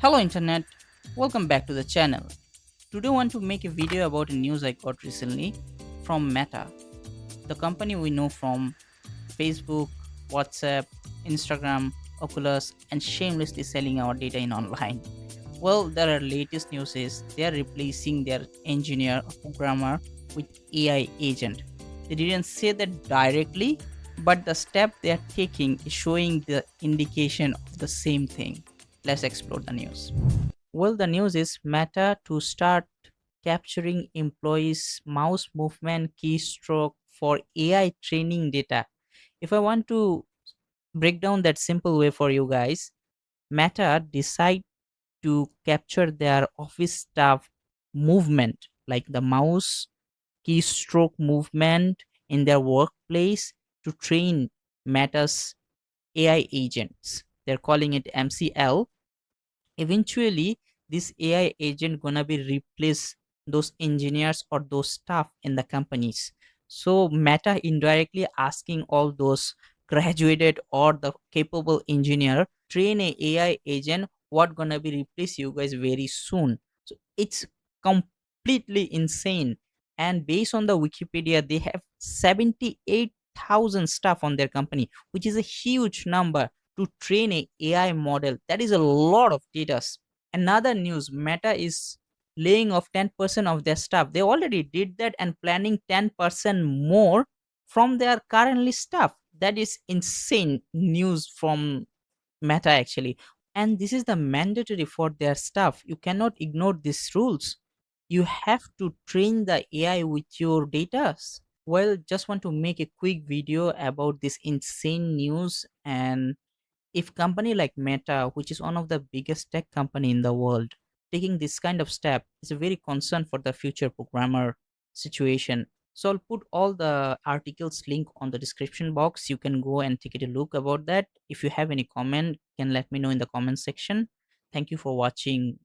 Hello internet, welcome back to the channel. Today I want to make a video about a news I got recently from Meta, the company we know from Facebook, WhatsApp, Instagram, Oculus and shamelessly selling our data in online. Well, their latest news is they are replacing their engineer or programmer with AI agent. They didn't say that directly, but the step they are taking is showing the indication of the same thing. Let's explore the news. Well, the news is Meta to start capturing employees' mouse movement keystroke for AI training data. If I want to break down that simple way for you guys, Meta decide to capture their office staff movement, like the mouse keystroke movement in their workplace to train Meta's AI agents. They're calling it MCL. Eventually this AI agent gonna be replace those engineers or those staff in the companies. So Meta indirectly asking all those graduated or the capable engineer train a AI agent what gonna be replace you guys very soon. So it's completely insane. And based on the Wikipedia, they have 78,000 staff on their company, which is a huge number to train a AI model. That is a lot of data. Another news, Meta is laying off 10% of their staff. They already did that and planning 10% more from their currently staff. That is insane news from Meta actually. And this is the mandatory for their staff. You cannot ignore these rules. You have to train the AI with your data. Well, just want to make a quick video about this insane news. And if company like Meta, which is one of the biggest tech company in the world, taking this kind of step, is a very concern for the future programmer situation. So I'll put all the articles link on the description box. You can go and take a look about that. If you have any comment, can let me know in the comment section. Thank you for watching.